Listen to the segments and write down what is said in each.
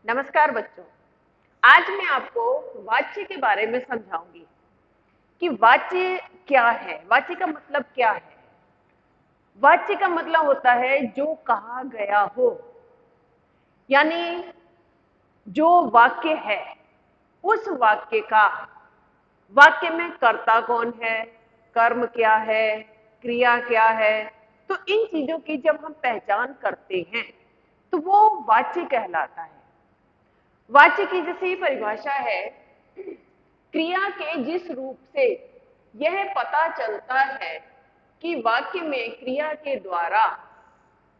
नमस्कार बच्चों। आज मैं आपको वाच्य के बारे में समझाऊंगी कि वाच्य क्या है। वाच्य का मतलब क्या है? वाच्य का मतलब होता है जो कहा गया हो, यानी जो वाक्य है उस वाक्य का, वाक्य में कर्ता कौन है, कर्म क्या है, क्रिया क्या है, तो इन चीजों की जब हम पहचान करते हैं तो वो वाच्य कहलाता है। वाच्य की जैसे ही परिभाषा है, क्रिया के जिस रूप से यह पता चलता है कि वाक्य में क्रिया के द्वारा,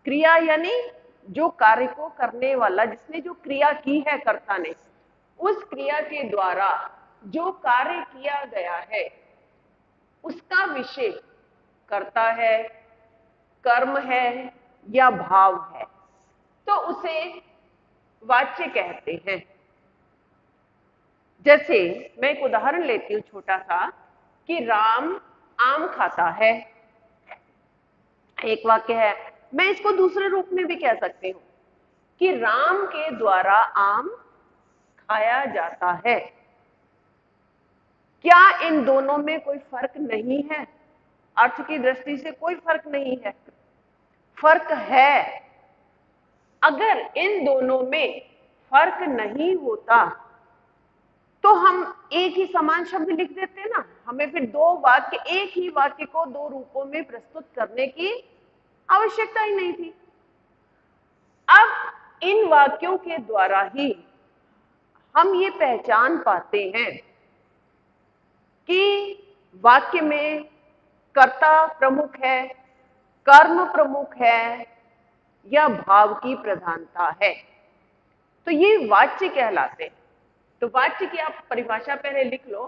क्रिया यानी जो कार्य को करने वाला, जिसने जो क्रिया की है कर्ता ने, उस क्रिया के द्वारा जो कार्य किया गया है उसका विषय कर्ता है, कर्म है या भाव है, तो उसे वाच्य कहते हैं। जैसे मैं एक उदाहरण लेती हूं छोटा सा कि राम आम खाता है, एक वाक्य है। मैं इसको दूसरे रूप में भी कह सकती हूँ कि राम के द्वारा आम खाया जाता है। क्या इन दोनों में कोई फर्क नहीं है? अर्थ की दृष्टि से कोई फर्क नहीं है? फर्क है। अगर इन दोनों में फर्क नहीं होता तो हम एक ही समान शब्द लिख देते ना। हमें फिर दो वाक्य, एक ही वाक्य को दो रूपों में प्रस्तुत करने की आवश्यकता ही नहीं थी। अब इन वाक्यों के द्वारा ही हम ये पहचान पाते हैं कि वाक्य में कर्ता प्रमुख है, कर्म प्रमुख है या भाव की प्रधानता है, तो ये वाच्य कहलाते हैं। तो वाच्य की आप परिभाषा पहले लिख लो।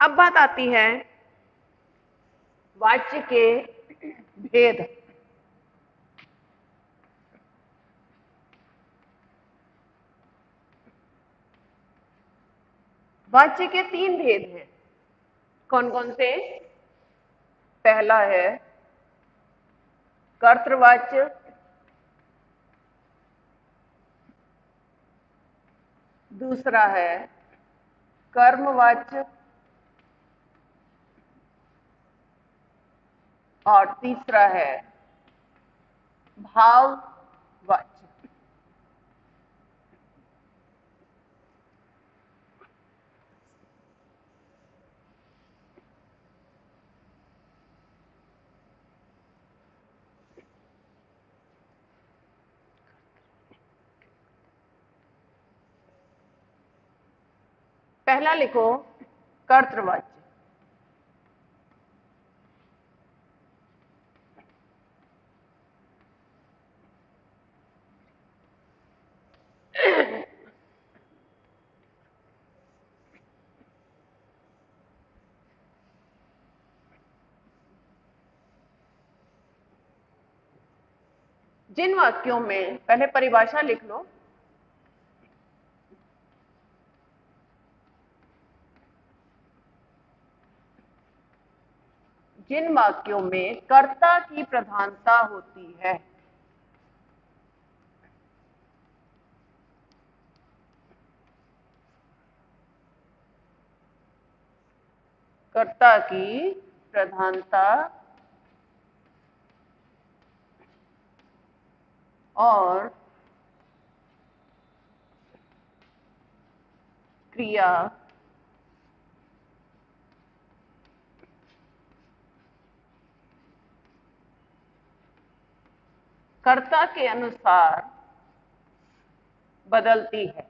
अब बात आती है वाच्य के भेद। वाच्य के तीन भेद हैं। कौन कौन से? पहला है कर्तृवाच्य, दूसरा है कर्मवाच्य और तीसरा है भाववाच्य। पहला लिखो कर्तृवाच्य। जिन वाक्यों में, पहले परिभाषा लिख लो, जिन वाक्यों में कर्ता की प्रधानता होती है, कर्ता की प्रधानता और क्रिया कर्ता के अनुसार बदलती है,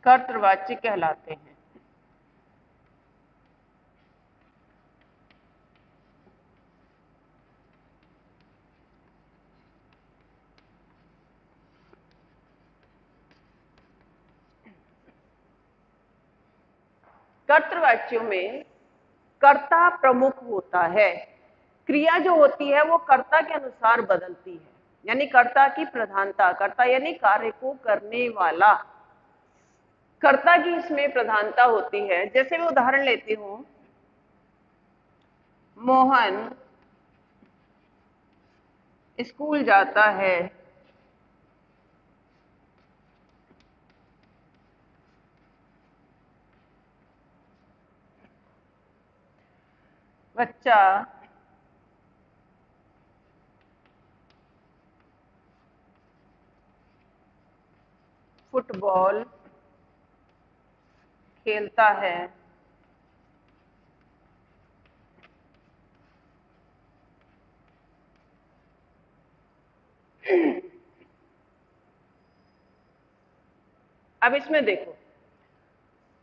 कर्तृवाच्य कहलाते हैं। कर्तृवाच्यों में कर्ता प्रमुख होता है। क्रिया जो होती है वो कर्ता के अनुसार बदलती है, यानी कर्ता की प्रधानता, कर्ता यानी कार्य को करने वाला, कर्ता की इसमें प्रधानता होती है। जैसे मैं उदाहरण लेती हूं, मोहन स्कूल जाता है। बच्चा फुटबॉल खेलता है। अब इसमें देखो,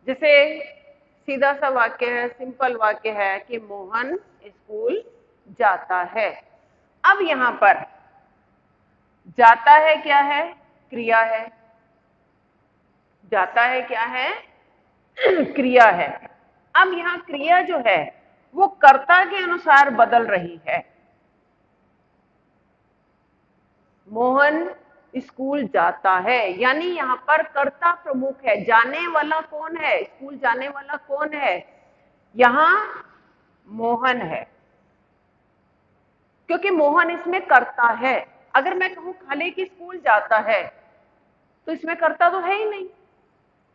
जैसे सीधा सा वाक्य है, सिंपल वाक्य है कि मोहन स्कूल जाता है। अब यहां पर जाता है क्या है? क्रिया है। जाता है क्या है? क्रिया है। अब यहां क्रिया जो है वो कर्ता के अनुसार बदल रही है। मोहन स्कूल जाता है, यानी यहां पर कर्ता प्रमुख है। जाने वाला कौन है? स्कूल जाने वाला कौन है? यहां मोहन है, क्योंकि मोहन इसमें कर्ता है। अगर मैं कहूं खाली कि स्कूल जाता है तो इसमें कर्ता तो है ही नहीं,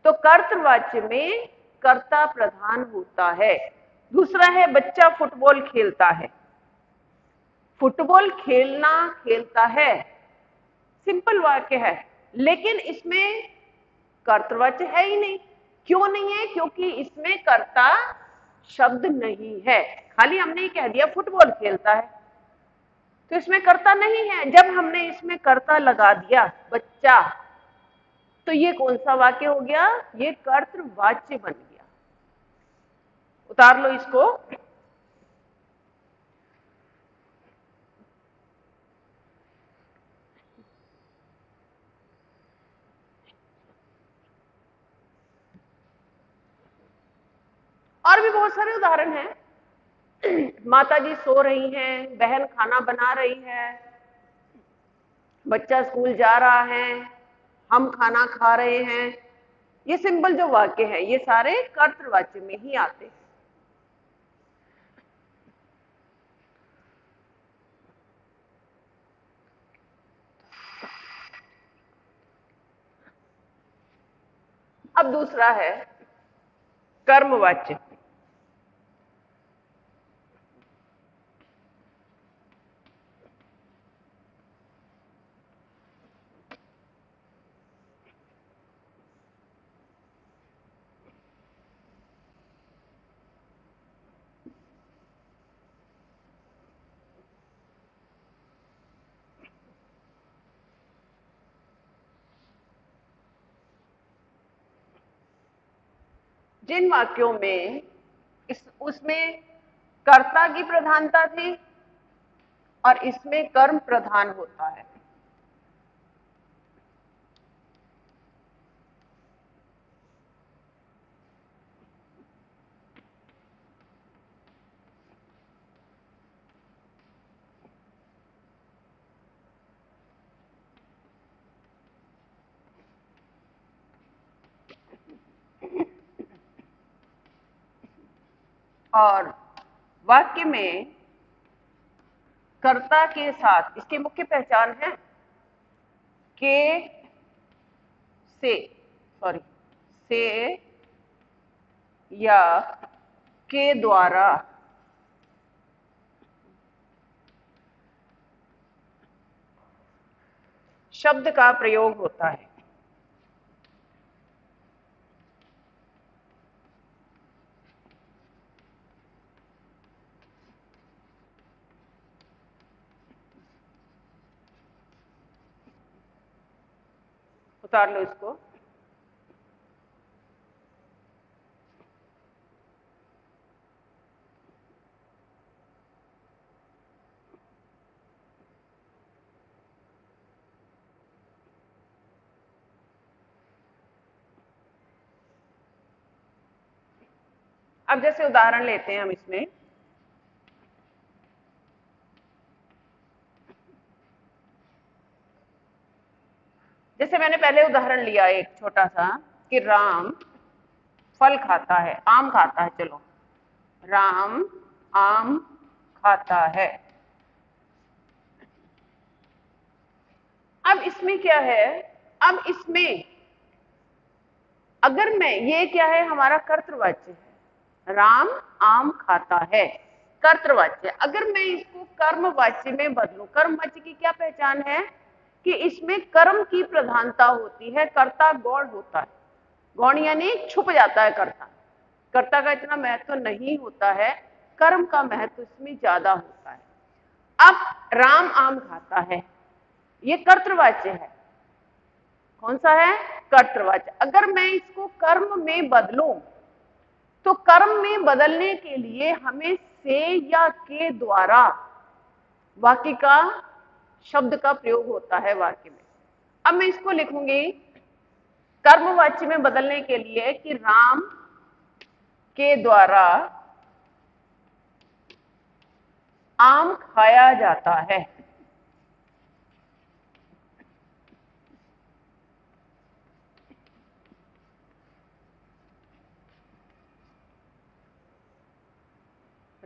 तो कर्तृवाच्य में कर्ता प्रधान होता है। दूसरा है बच्चा फुटबॉल खेलता है। फुटबॉल खेलना, खेलता है, सिंपल वाक्य है, लेकिन इसमें कर्तृवाच्य है ही नहीं। क्यों नहीं है? क्योंकि इसमें कर्ता शब्द नहीं है। खाली हमने ये कह दिया फुटबॉल खेलता है, तो इसमें कर्ता नहीं है। जब हमने इसमें कर्ता लगा दिया बच्चा, तो ये कौन सा वाक्य हो गया? ये कर्तृवाच्य बन गया। उतार लो इसको। और भी बहुत सारे उदाहरण हैं। माता जी सो रही हैं, बहन खाना बना रही है, बच्चा स्कूल जा रहा है, हम खाना खा रहे हैं। ये सिंपल जो वाक्य है ये सारे कर्तृवाच्य में ही आते हैं। अब दूसरा है कर्मवाच्य। जिन वाक्यों में उसमें कर्ता की प्रधानता थी और इसमें कर्म प्रधान होता है, और वाक्य में कर्ता के साथ इसकी मुख्य पहचान है के से, सॉरी, से या के द्वारा शब्द का प्रयोग होता है। उतार लो इसको। अब जैसे उदाहरण लेते हैं हम इसमें, जैसे मैंने पहले उदाहरण लिया एक छोटा सा कि राम फल खाता है, आम खाता है, चलो राम आम खाता है। अब इसमें क्या है, अब इसमें अगर मैं, ये क्या है हमारा कर्तृवाच्य है, राम आम खाता है, कर्तृवाच्य। अगर मैं इसको कर्मवाच्य में बदलूं, कर्मवाच्य की क्या पहचान है कि इसमें कर्म की प्रधानता होती है, कर्ता गौण होता है, गौण यानी छुप जाता है कर्ता, कर्ता का इतना महत्व नहीं होता है, कर्म का महत्व इसमें ज्यादा होता है। अब राम आम खाता है, ये कर्तृवाच्य है, कौन सा है, कर्तृवाच्य। अगर मैं इसको कर्म में बदलूं तो कर्म में बदलने के लिए हमें से या के द्वारा वाक्य का, शब्द का प्रयोग होता है वाक्य में। अब मैं इसको लिखूंगी कर्मवाच्य में बदलने के लिए कि राम के द्वारा आम खाया जाता है।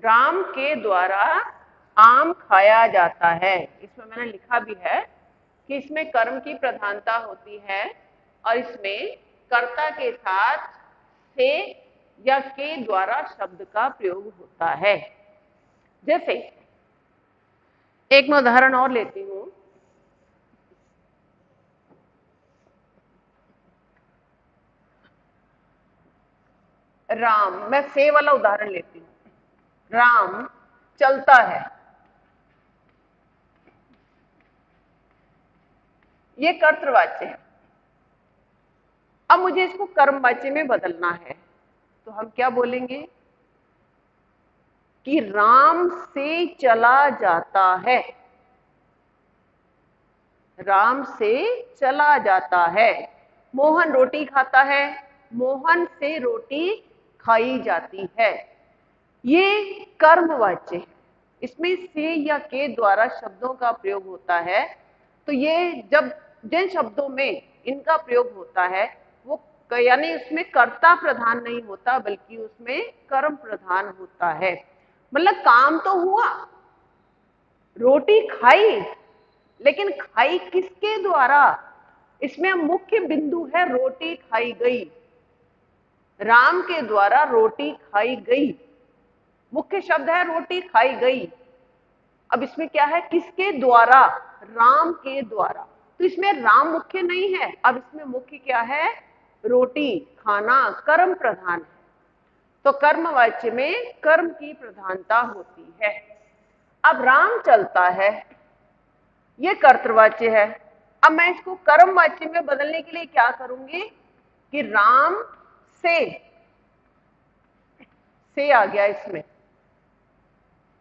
राम के द्वारा आम खाया जाता है। इसमें मैंने लिखा भी है कि इसमें कर्म की प्रधानता होती है और इसमें कर्ता के साथ से या के द्वारा शब्द का प्रयोग होता है। जैसे एक मैं उदाहरण और लेती हूं, राम, मैं से वाला उदाहरण लेती हूं, राम चलता है, ये कर्तृवाच्य है। अब मुझे इसको कर्मवाच्य में बदलना है तो हम क्या बोलेंगे कि राम से चला जाता है, राम से चला जाता है। मोहन रोटी खाता है, मोहन से रोटी खाई जाती है, ये कर्मवाच्य है, इसमें से या के द्वारा शब्दों का प्रयोग होता है। तो ये जब जिन शब्दों में इनका प्रयोग होता है वो यानी उसमें कर्ता प्रधान नहीं होता बल्कि उसमें कर्म प्रधान होता है। मतलब काम तो हुआ, रोटी खाई, लेकिन खाई किसके द्वारा, इसमें मुख्य बिंदु है रोटी खाई गई, राम के द्वारा रोटी खाई गई, मुख्य शब्द है रोटी खाई गई। अब इसमें क्या है, किसके द्वारा, राम के द्वारा, तो इसमें राम मुख्य नहीं है, अब इसमें मुख्य क्या है, रोटी खाना, कर्म प्रधान है। तो कर्मवाच्य में कर्म की प्रधानता होती है। अब राम चलता है, ये कर्तृवाच्य है। अब मैं इसको कर्मवाच्य में बदलने के लिए क्या करूंगी कि राम से आ गया, इसमें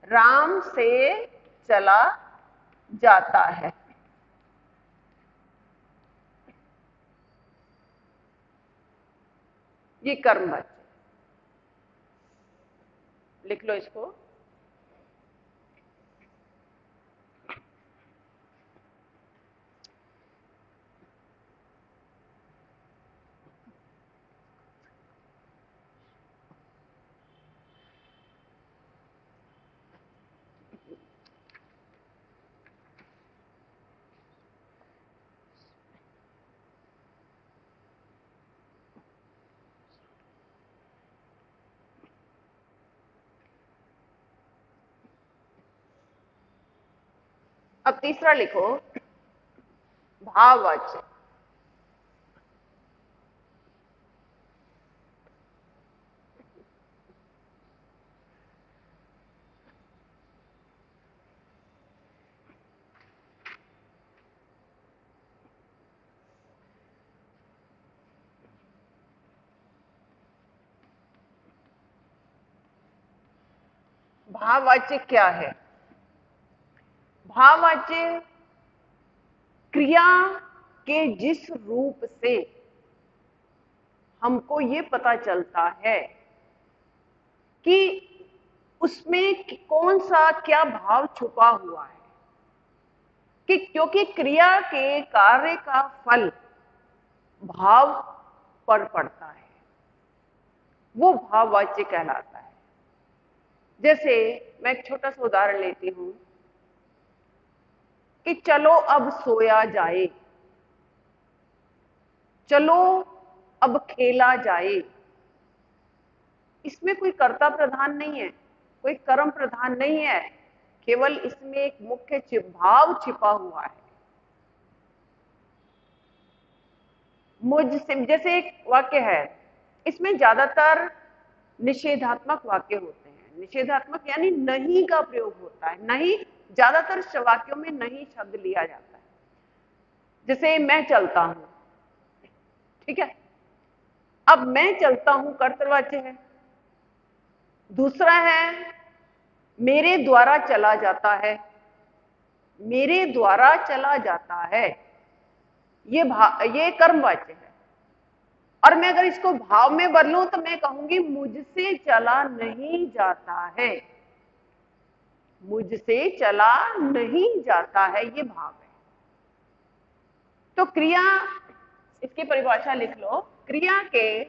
राम से चला जाता है, ये कर्मवाच्य। लिख लो इसको, अब तीसरा लिखो भाववाच्य। भाववाच्य क्या है, भाववाच्य क्रिया के जिस रूप से हमको ये पता चलता है कि उसमें कौन सा क्या भाव छुपा हुआ है, कि क्योंकि क्रिया के कार्य का फल भाव पर पड़ता है, वो भाववाच्य कहलाता है। जैसे मैं एक छोटा सा उदाहरण लेती हूं कि चलो अब सोया जाए, चलो अब खेला जाए। इसमें कोई कर्ता प्रधान नहीं है, कोई कर्म प्रधान नहीं है, केवल इसमें एक मुख्य भाव छिपा हुआ है। मुझसे, जैसे एक वाक्य है, इसमें ज्यादातर निषेधात्मक वाक्य होते हैं। निषेधात्मक यानी नहीं का प्रयोग होता है, नहीं, ज्यादातर वाक्यों में नहीं शब्द लिया जाता है। जैसे मैं चलता हूं, ठीक है, अब मैं चलता हूं कर्तृवाच्य है। दूसरा है मेरे द्वारा चला जाता है, मेरे द्वारा चला जाता है, ये कर्मवाच्य है। और मैं अगर इसको भाव में बदलूं तो मैं कहूंगी मुझसे चला नहीं जाता है, मुझसे चला नहीं जाता है, ये भाव है। तो क्रिया, इसकी परिभाषा लिख लो, क्रिया के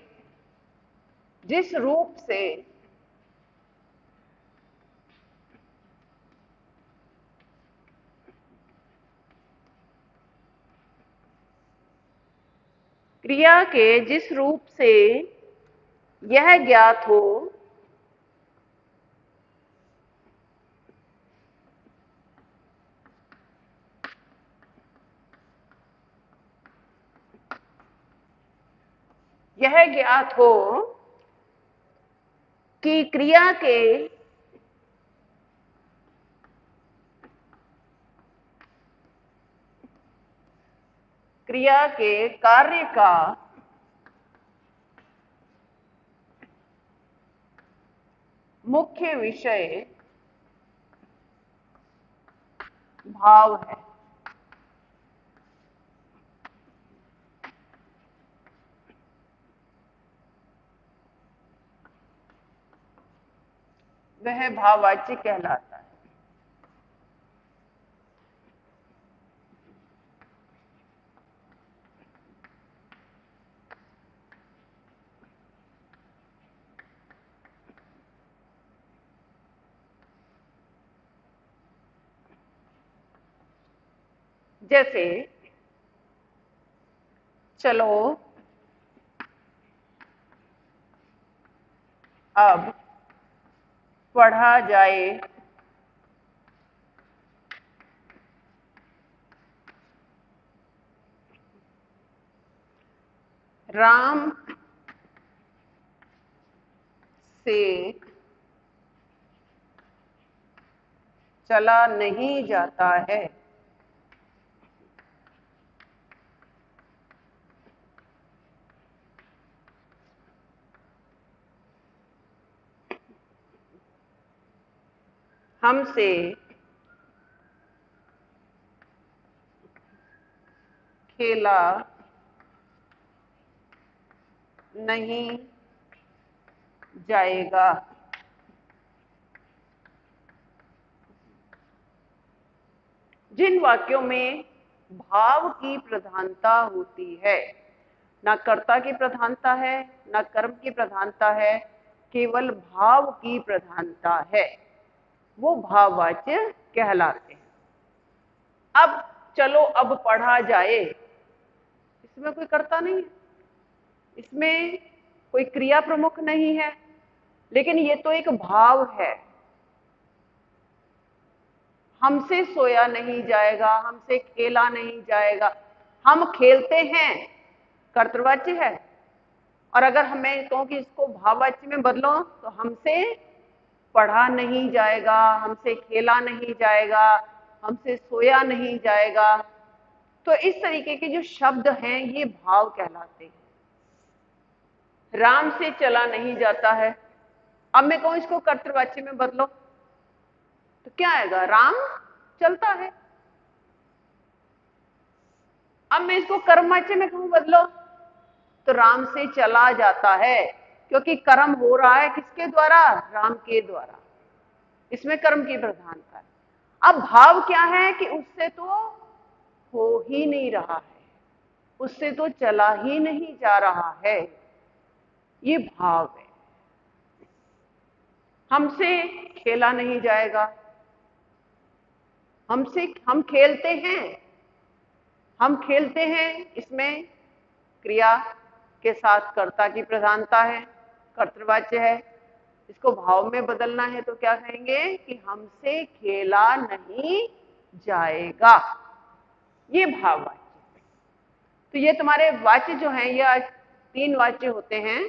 जिस रूप से क्रिया के जिस रूप से यह ज्ञात हो, यह ज्ञात हो कि क्रिया के कार्य का मुख्य विषय भाव है। वह भाववाच्य कहलाता है। जैसे चलो अब पढ़ा जाए, राम से चला नहीं जाता है। हमसे खेला नहीं जाएगा। जिन वाक्यों में भाव की प्रधानता होती है, ना कर्ता की प्रधानता है, ना कर्म की प्रधानता है, केवल भाव की प्रधानता है, वो भाववाच्य कहलाते हैं। अब चलो अब पढ़ा जाए, इसमें कोई कर्ता नहीं है, इसमें कोई क्रिया प्रमुख नहीं है, लेकिन ये तो एक भाव है। हमसे सोया नहीं जाएगा, हमसे खेला नहीं जाएगा, हम खेलते हैं, कर्तृवाच्य है। और अगर हमें कहूं कि इसको भाववाच्य में बदलो तो हमसे पढ़ा नहीं जाएगा, हमसे खेला नहीं जाएगा, हमसे सोया नहीं जाएगा। तो इस तरीके के जो शब्द हैं ये भाव कहलाते हैं। राम से चला नहीं जाता है, अब मैं कहूं इसको कर्तृवाच्य में बदलो तो क्या आएगा, राम चलता है। अब मैं इसको कर्मवाच्य में कहूं बदलो तो राम से चला जाता है। क्योंकि कर्म हो रहा है किसके द्वारा? राम के द्वारा। इसमें कर्म की प्रधानता है। अब भाव क्या है कि उससे तो हो ही नहीं रहा है, उससे तो चला ही नहीं जा रहा है, ये भाव है। हमसे खेला नहीं जाएगा, हम खेलते हैं, इसमें क्रिया के साथ कर्ता की प्रधानता है, कर्तृवाच्य है। इसको भाव में बदलना है तो क्या कहेंगे कि हमसे खेला नहीं जाएगा, ये भाव वाच्य। तो ये तुम्हारे वाच्य जो हैं, ये 3 वाच्य होते हैं,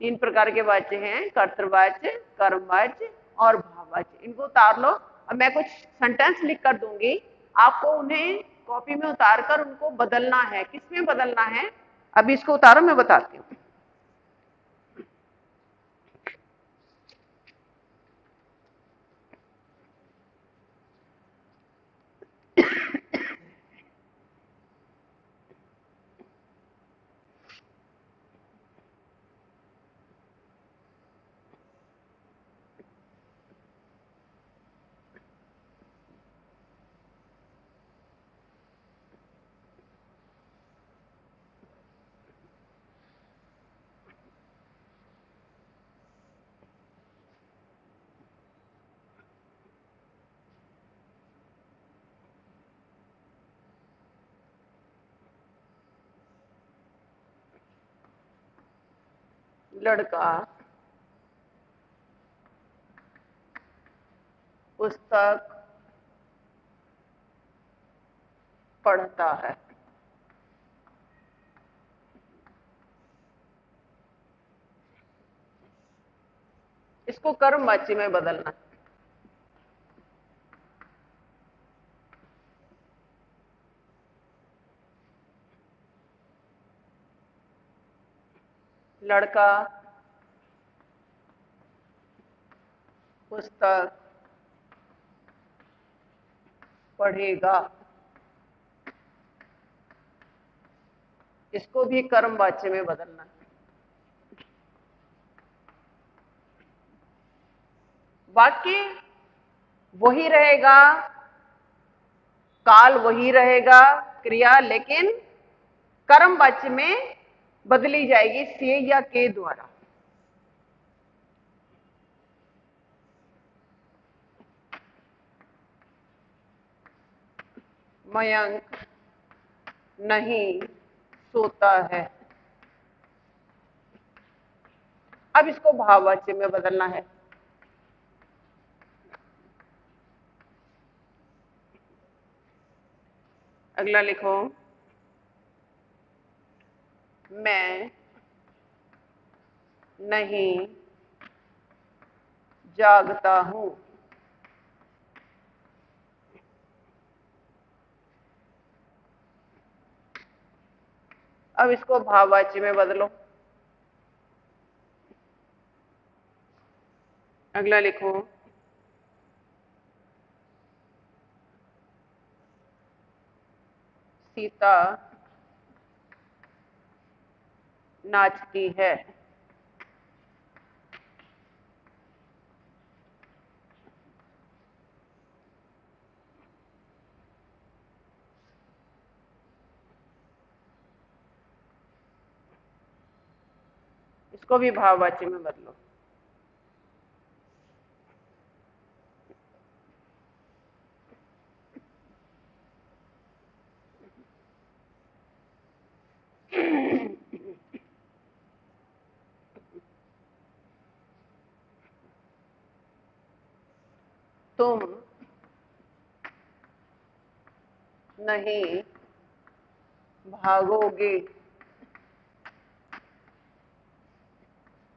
3 प्रकार के वाच्य हैं, कर्तृवाच्य, कर्मवाच्य और भाववाच्य। इनको उतार लो। अब मैं कुछ सेंटेंस लिख कर दूंगी, आपको उन्हें कॉपी में उतार कर उनको बदलना है। किसमें बदलना है? अभी इसको उतारो, मैं बताती हूँ। लड़का पुस्तक पढ़ता है। इसको कर्मवाच्य में बदलना है। लड़का पुस्तक पढ़ेगा, इसको भी कर्मवाच्य में बदलना है। वाक्य वही रहेगा, काल वही रहेगा, क्रिया लेकिन कर्मवाच्य में बदली जाएगी से या के द्वारा। मयंक नहीं सोता है। अब इसको भाववाच्य में बदलना है। अगला लिखो, मैं नहीं जागता हूं। अब इसको भाववाच्य में बदलो। अगला लिखो, सीता नाचती है। इसको भी भाववाच्य में बदलो। तुम नहीं भागोगे,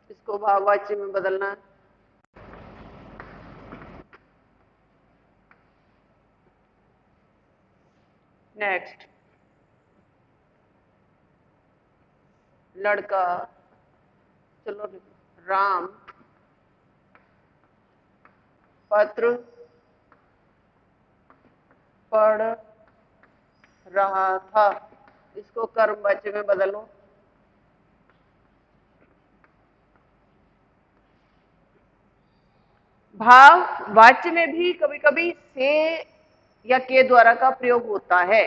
इसको भाववाच्य में बदलना। नेक्स्ट, लड़का, चलो राम पत्र पढ़ रहा था, इसको कर्मवाच्य में बदलो। भाव वाच्य में भी कभी कभी से या के द्वारा का प्रयोग होता है।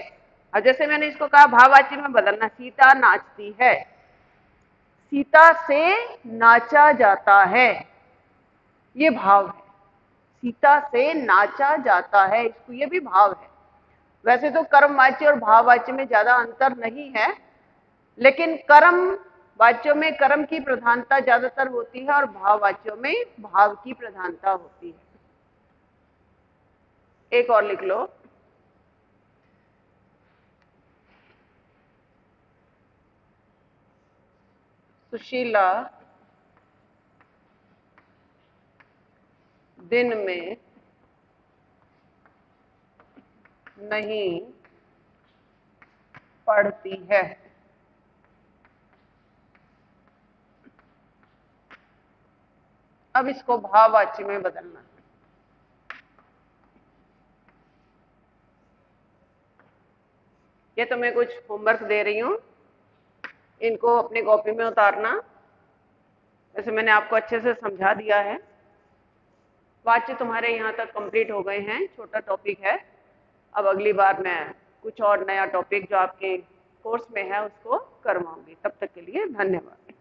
और जैसे मैंने इसको कहा भाववाच्य में बदलना, सीता नाचती है, सीता से नाचा जाता है, ये भाव है। सीता से नाचा जाता है, इसको ये भी भाव है। वैसे तो कर्मवाच्य और भाववाच्य में ज्यादा अंतर नहीं है, लेकिन कर्म वाच्यों में कर्म की प्रधानता ज्यादातर होती है और भाववाच्यों में भाव की प्रधानता होती है। एक और लिख लो, सुशीला दिन में नहीं पढ़ती है। अब इसको भाववाच्य में बदलना है। ये तो मैं कुछ होमवर्क दे रही हूं, इनको अपनी कॉपी में उतारना। वैसे मैंने आपको अच्छे से समझा दिया है। वाच्य तुम्हारे यहाँ तक कंप्लीट हो गए हैं, छोटा टॉपिक है। अब अगली बार मैं कुछ और नया टॉपिक जो आपके कोर्स में है उसको करवाऊंगी। तब तक के लिए धन्यवाद।